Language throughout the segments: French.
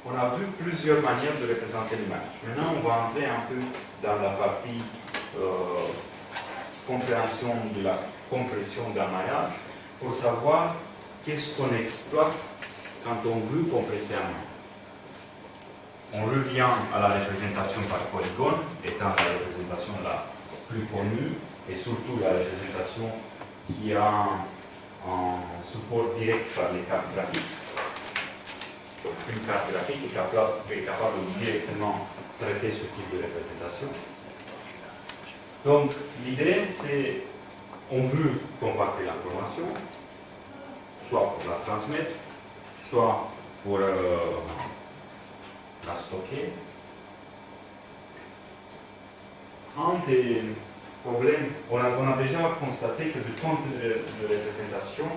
on a vu plusieurs manières de représenter l'image. Maintenant, on va entrer un peu dans la partie compréhension de la compression d'un maillage pour savoir qu'est-ce qu'on exploite quand on veut compresser un maillage. On revient à la représentation par polygone, étant la représentation la plus connue et surtout la représentation qui a un support direct par les cartes graphiques. Donc une carte graphique est capable de directement traiter ce type de représentation. Donc l'idée c'est on veut compacter l'information, soit pour la transmettre, soit pour la stocker. Un des problèmes, on a déjà constaté que du point de représentation,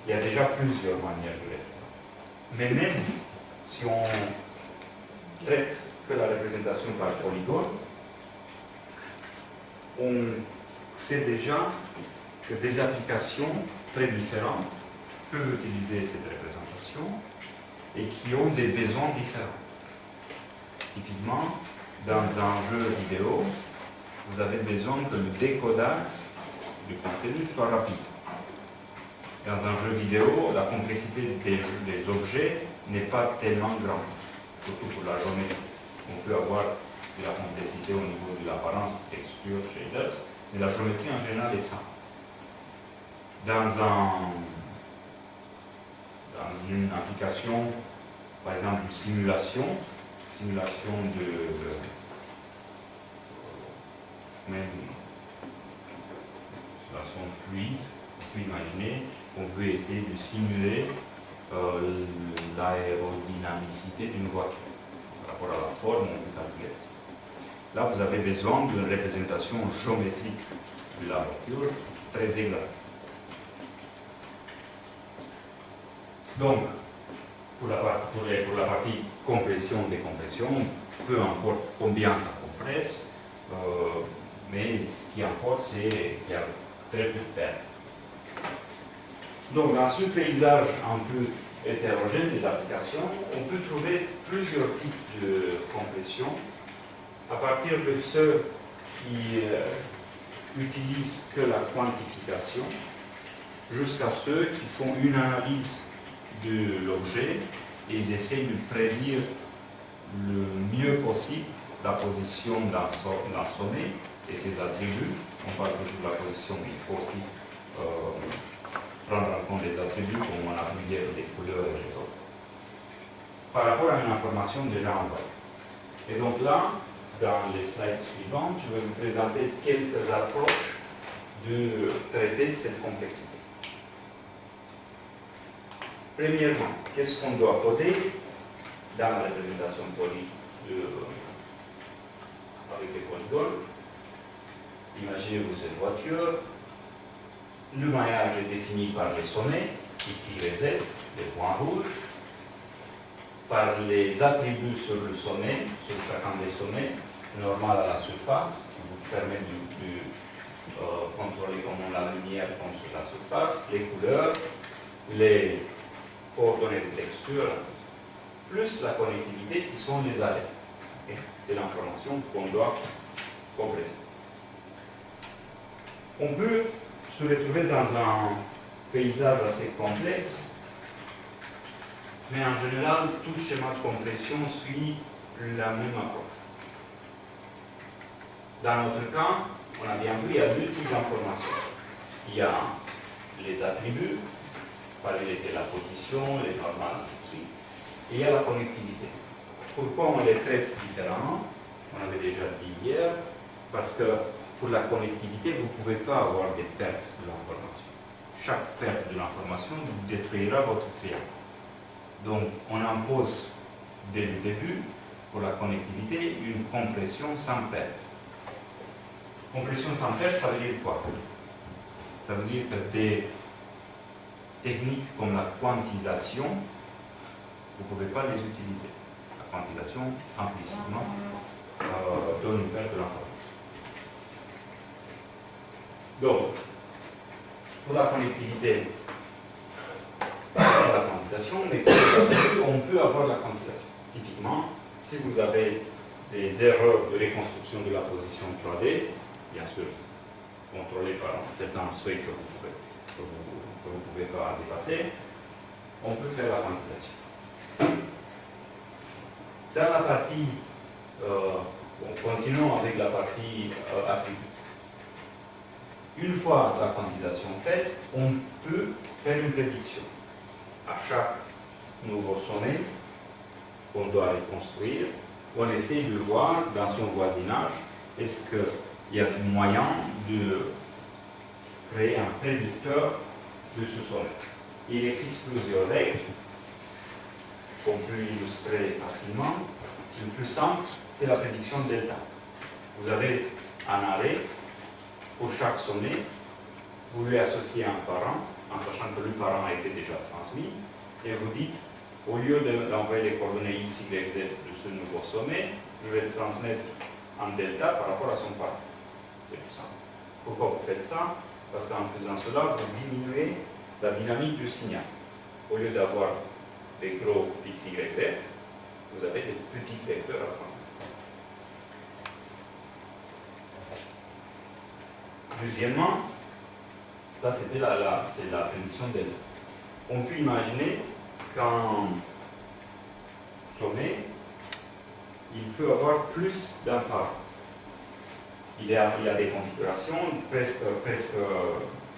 il y a déjà plusieurs manières de représenter. Mais même si on traite que la représentation par polygone, on sait déjà que des applications très différentes peuvent utiliser cette représentation et qui ont des besoins différents. Typiquement, dans un jeu vidéo, vous avez besoin que le décodage du contenu soit rapide. Dans un jeu vidéo, la complexité des objets n'est pas tellement grande, surtout pour la géométrie. On peut avoir de la complexité au niveau de l'apparence, texture, shaders, mais la géométrie en général est simple. Dans une application, par exemple, de simulation de même simulation fluide, on peut imaginer qu'on peut essayer de simuler l'aérodynamicité d'une voiture. Par rapport à la forme, on peut calculer. Là, vous avez besoin d'une représentation géométrique de la voiture très exacte. Donc, pour la partie compression-décompression, peu importe combien ça compresse, mais ce qui importe, c'est qu'il y a très peu de pertes. Donc, dans ce paysage un peu hétérogène des applications, on peut trouver plusieurs types de compression, à partir de ceux qui utilisent que la quantification, jusqu'à ceux qui font une analyse de l'objet et ils essayent de prédire le mieux possible la position d'un sommet et ses attributs. On parle toujours de la position, mais il faut aussi prendre en compte les attributs comme on a vu hier, les couleurs et les autres, par rapport à une information déjà envoyée. Et donc là, dans les slides suivantes, je vais vous présenter quelques approches de traiter cette complexité. Premièrement, qu'est-ce qu'on doit coder dans la représentation avec des polygones? Imaginez vous une voiture, le maillage est défini par les sommets, X, Y, Z, les points rouges, par les attributs sur le sommet, sur chacun des sommets, normal à la surface, qui vous permet de contrôler comment la lumière tombe sur la surface, les couleurs, les coordonnées de texture, plus la connectivité qui sont les arrêts. Okay? C'est l'information qu'on doit compresser. On peut se retrouver dans un paysage assez complexe, mais en général, tout schéma de compression suit la même approche. Dans notre cas, on a bien vu, il y a deux types d'informations. Il y a les attributs, par exemple la position, les normales, ainsi de suite. Et il y a la connectivité. Pourquoi on les traite différemment? On avait déjà dit hier, parce que pour la connectivité, vous ne pouvez pas avoir des pertes de l'information. Chaque perte de l'information détruira votre triangle. Donc, on impose dès le début, pour la connectivité, une compression sans perte. Compression sans perte, ça veut dire quoi? Ça veut dire que des techniques comme la quantisation, vous ne pouvez pas les utiliser. La quantisation, implicitement, donne une perte de l'information. Donc, pour la connectivité, la quantisation, mais on peut avoir la quantisation. typiquement, si vous avez des erreurs de reconstruction de la position 3D, bien sûr, contrôlées par un certain seuil que vous ne pouvez pas dépasser, on peut faire la quantitation. Dans la partie, continuons avec la partie attribut. Une fois la quantisation faite, on peut faire une prédiction. À chaque nouveau sommet qu'on doit reconstruire, on essaie de voir dans son voisinage, est-ce qu'il y a moyen de créer un prédicteur de ce sommet. Il existe plusieurs règles qu'on peut illustrer facilement. Le plus simple, c'est la prédiction delta. Vous avez un arrêt pour chaque sommet, vous lui associez un parent, en sachant que le parent a été déjà transmis, et vous dites, au lieu d'envoyer les coordonnées x, y, z de ce nouveau sommet, je vais le transmettre en delta par rapport à son parent. C'est tout simple. Pourquoi vous faites ça? Parce qu'en faisant cela, vous diminuez la dynamique du signal. Au lieu d'avoir des gros x, y, z, vous avez des petits vecteurs à transmettre. Deuxièmement, ça c'était c'est la prédiction delta. On peut imaginer qu'un sommet, il peut avoir plus d'un parent. Il y a des configurations, presque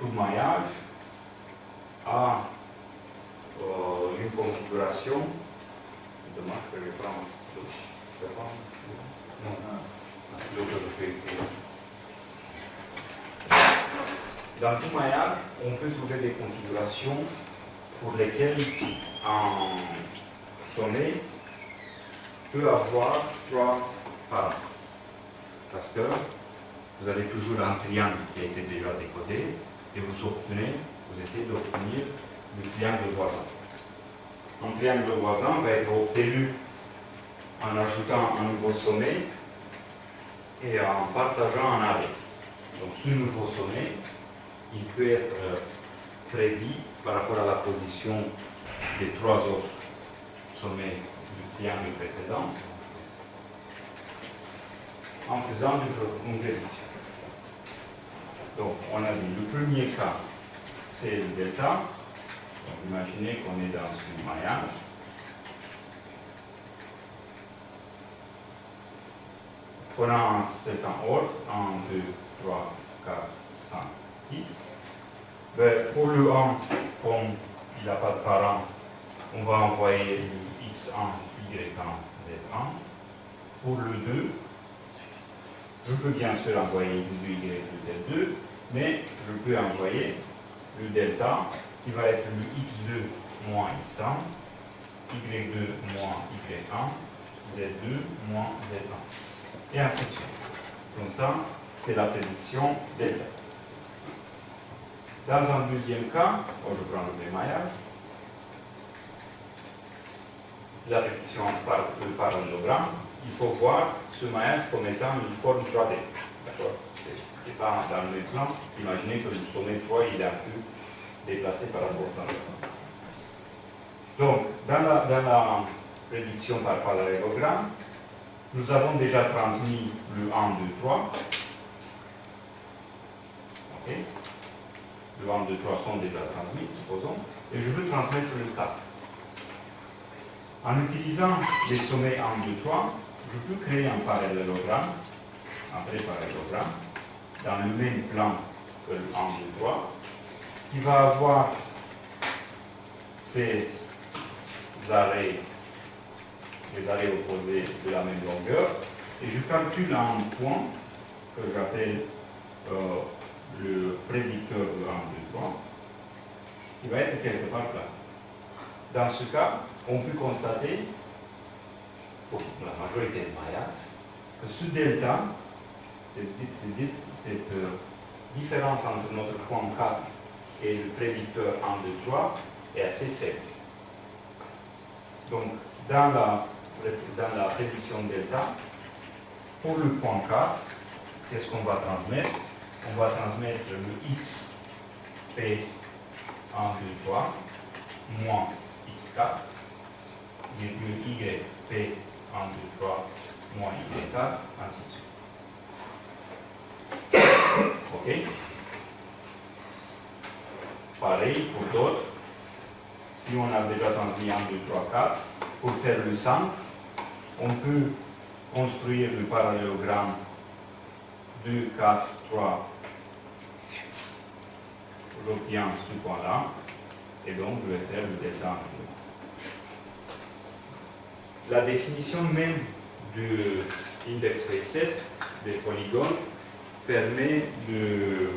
tout maillage a une configuration. Dommage que je prends dans tout maillage, on peut trouver des configurations pour lesquelles un sommet peut avoir 3 parents. Parce que vous avez toujours un triangle qui a été déjà décodé et vous essayez d'obtenir le triangle voisin. Un triangle voisin va être obtenu en ajoutant un nouveau sommet et en partageant un arrêt. Donc ce nouveau sommet, il peut être prédit par rapport à la position des 3 autres sommets du triangle précédent en faisant une prédiction. Donc on a dit le premier cas, c'est le delta. Donc imaginez qu'on est dans ce maillage. On a un certain ordre, 1, 2, 3, 4, 5, 6. Ben, pour le 1, comme il n'a pas de parent, on va envoyer le x1, y1, z1. Pour le 2, je peux bien sûr envoyer x2, y2, z2, mais je peux envoyer le delta qui va être le x2 moins x1, y2 moins y1, z2 moins z1. Et ainsi de suite. Donc ça, c'est la prédiction delta. Dans un deuxième cas, je prends le démaillage, la prédiction par le parallélogramme, il faut voir ce maillage comme étant une forme 3D. D'accord? Ce n'est pas dans le plan. Imaginez que le sommet 3 il est un peu déplacé par rapport à l'autre. Donc, dans la prédiction par parallélogramme, nous avons déjà transmis le 1, 2, 3. Okay. Le 1, 2, 3 sont déjà transmis, supposons. Et je veux transmettre le 4. En utilisant les sommets 1, 2, 3, je peux créer un parallélogramme, un pré-parallélogramme, dans le même plan que le 1, 2, 3, qui va avoir ces arrêts, les arrêts opposés de la même longueur, et je calcule un point que j'appelle le prédicteur de 1, 2, 3, qui va être quelque part là. Dans ce cas, on peut constater, pour la majorité des maillages, que ce delta, cette différence entre notre point 4 et le prédicteur 1, 2, 3 est assez faible. Donc, dans la prédiction delta, pour le point 4, qu'est-ce qu'on va transmettre? On va transmettre le x p 1, 2, 3 moins x4, virgule YP 1, 2, 3, moins Y4, ainsi de suite. OK? Pareil pour d'autres. Si on a déjà transmis 1, 2, 3, 4, pour faire le centre, on peut construire le parallélogramme 2, 4, 3. J'obtiens ce point-là, et donc je vais faire le delta en plus. La définition même de l'index V7 des polygones permet de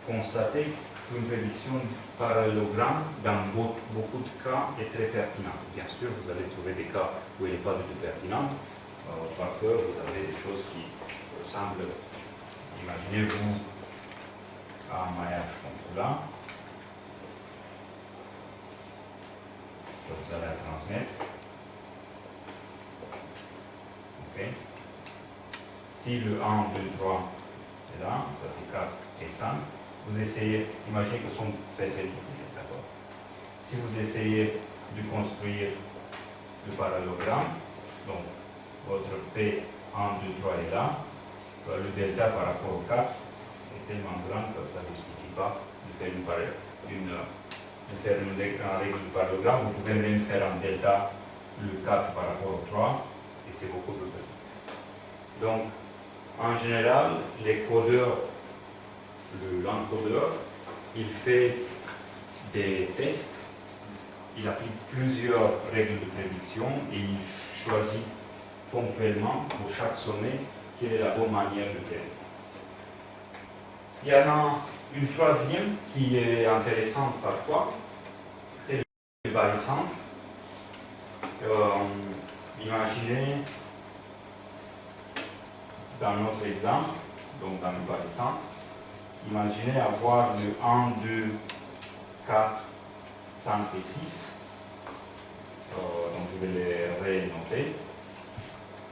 constater qu'une prédiction parallélogramme, dans beaucoup de cas, est très pertinente. Bien sûr, vous allez trouver des cas où elle n'est pas du tout pertinente, parce que vous avez des choses qui ressemblent, imaginez-vous, à un maillage comme cela, que vous allez transmettre. OK. Si le 1, 2, 3 est là, ça c'est 4 et 5, vous essayez, imaginez que ce sont perpétuels, d'accord. Si vous essayez de construire le parallélogramme, donc votre P 1, 2, 3 est là, le delta par rapport au 4 est tellement grand que ça ne justifie pas de faire une règle du parallélogramme. Vous pouvez même faire un delta le 4 par rapport au 3 et c'est beaucoup plus petit. Donc, en général, l'encodeur, il fait des tests, il applique plusieurs règles de prédiction et il choisit ponctuellement pour chaque sommet quelle est la bonne manière de faire. Il y en a une troisième qui est intéressante parfois, c'est le barycentre. Imaginez, dans notre exemple, donc dans le barycentre, imaginez avoir le 1, 2, 4, 5 et 6. Donc je vais les renoter.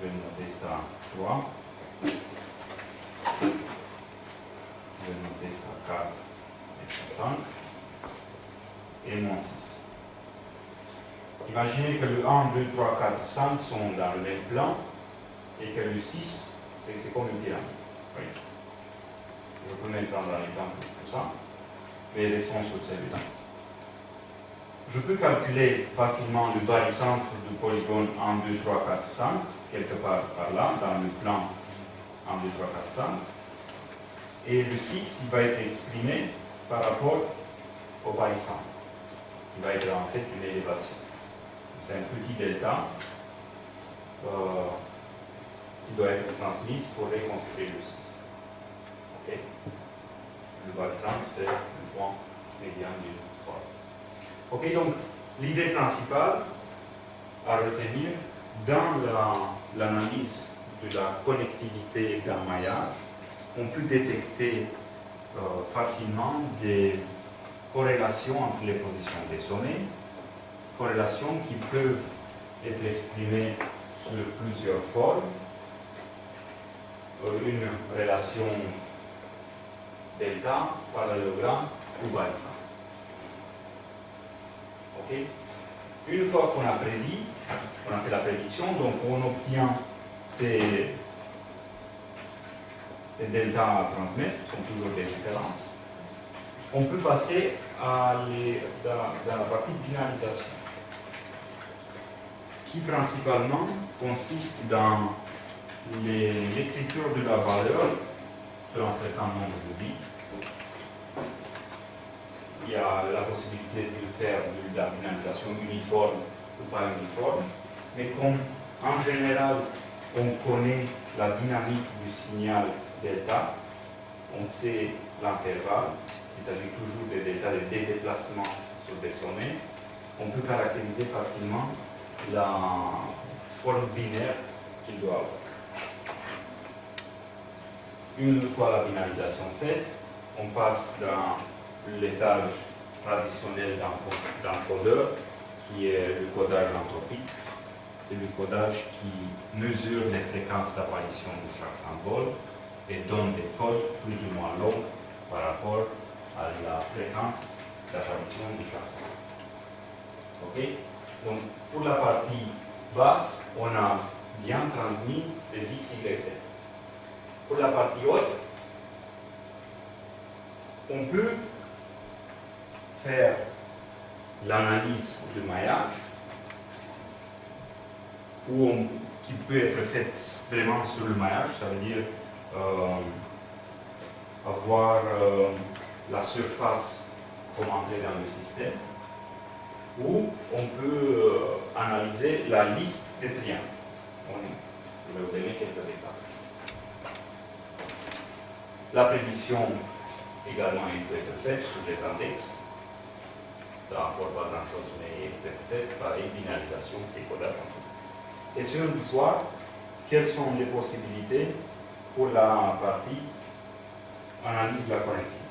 Je vais noter ça 3. Je vais noter ça 4 et ça 5. Et moins 6. Imaginez que le 1, 2, 3, 4, 5 sont dans le même plan et que le 6, c'est comme une pyramide. Oui. Je peux même prendre un exemple comme ça, mais restons sur celui-là. Je peux calculer facilement le barycentre du polygone 1, 2, 3, 4, 5, quelque part par là, dans le plan 1, 2, 3, 4, 5. Et le 6, il va être exprimé par rapport au barycentre. Il va être en fait une élévation. C'est un petit delta qui doit être transmis pour reconstruire le 6. Okay. Le barycentre, c'est le point médian du 3. Ok, donc l'idée principale à retenir dans l'analyse de la connectivité d'un maillage, on peut détecter facilement des corrélations entre les positions des sommets, corrélations qui peuvent être exprimées sur plusieurs formes. Une relation delta, parallélogramme ou barycentre. Okay. Une fois qu'on a prédit, on a fait la prédiction, donc on obtient ces delta à transmettre, qui sont toujours des références. On peut passer dans la partie de binalisation, qui principalement consiste dans l'écriture de la valeur sur un certain nombre de bits. Il y a la possibilité de faire de la binalisation uniforme ou pas uniforme, mais comme en général on connaît la dynamique du signal delta, on sait l'intervalle, il s'agit toujours des delta, des déplacements sur des sommets, on peut caractériser facilement la forme binaire qu'il doit avoir. Une fois la binalisation faite, on passe dans l'étage traditionnel d'encodeur, qui est le codage anthropique. C'est le codage qui mesure les fréquences d'apparition de chaque symbole et donne des codes plus ou moins longs par rapport à la fréquence d'apparition de chaque symbole. Okay? Donc, pour la partie basse, on a bien transmis les x, y, z. Pour la partie haute, on peut faire l'analyse du maillage, qui peut être faite vraiment sur le maillage, ça veut dire avoir la surface commentée dans le système, ou on peut analyser la liste des triangles. Je vais vous donner quelques exemples. La prédiction également il peut être faite sur les index. Ça n'apporte pas grand-chose, mais il peut être fait par une binalisation et codage. Essayons de voir quelles sont les possibilités pour la partie analyse de la connectivité.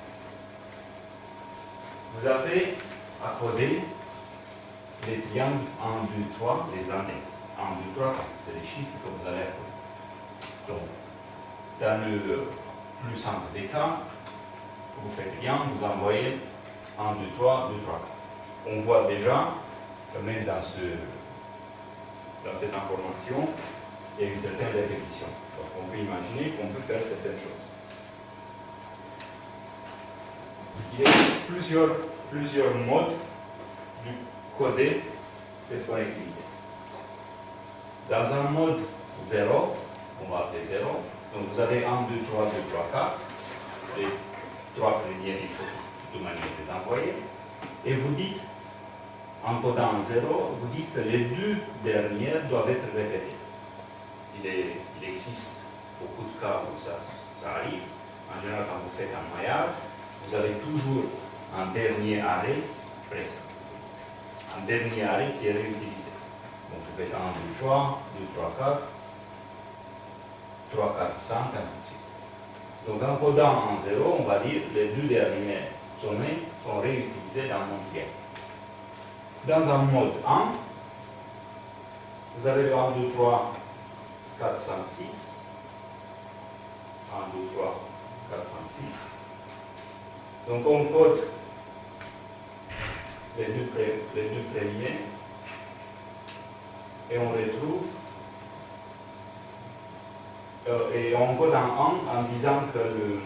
Vous avez à coder les triangles 1, 2, 3, les index. 1, 2, 3, c'est les chiffres que vous allez coder. Donc, dans le plus simple des cas, vous faites rien, vous envoyez 1, 2, 3, 2, 3. On voit déjà que même dans cette information, il y a une certaine répétition. Donc on peut imaginer qu'on peut faire certaines choses. Il existe plusieurs modes de coder cette connectivité. Dans un mode 0, on va appeler 0, donc vous avez 1, 2, 3, 2, 3, 4. Les 3 premiers, il faut de toute manière les envoyer. Et vous dites, en codant 0, vous dites que les 2 dernières doivent être répétées. Il existe beaucoup de cas où ça arrive. En général, quand vous faites un maillage, vous avez toujours un dernier arrêt présent. Un dernier arrêt qui est réutilisé. Donc vous faites 1, 2, 3, 2, 3, 4, 3, 4, 5, ainsi de suite. Donc en codant en 0, on va dire que les 2 derniers sommets sont réutilisés dans mon triangle. Dans un mode 1, vous avez le 1, 2, 3, 4, 5, 6. 1, 2, 3, 4, 5, 6. Donc on code les deux premiers et on retrouve et on code en 1 en disant que le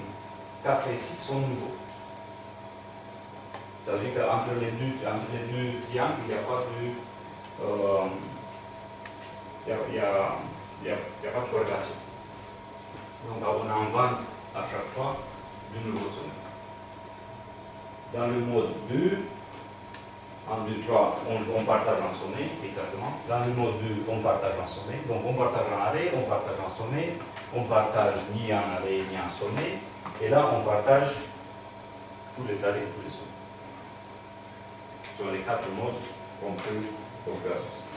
4 et 6 sont nouveaux. Ça veut dire qu'entre les deux triangles, il n'y a pas de corrélation. Donc on invente à chaque fois de nouveaux sommets. Dans le mode 2, 1, 2, 3, on partage un sommet, exactement. Dans le mode 2, on partage un sommet. Donc on partage un arrêt, on partage un sommet, on partage ni un arrêt ni un sommet. Et là, on partage tous les arrêts et tous les sommets. Ce sont les 4 modes qu'on peut associer.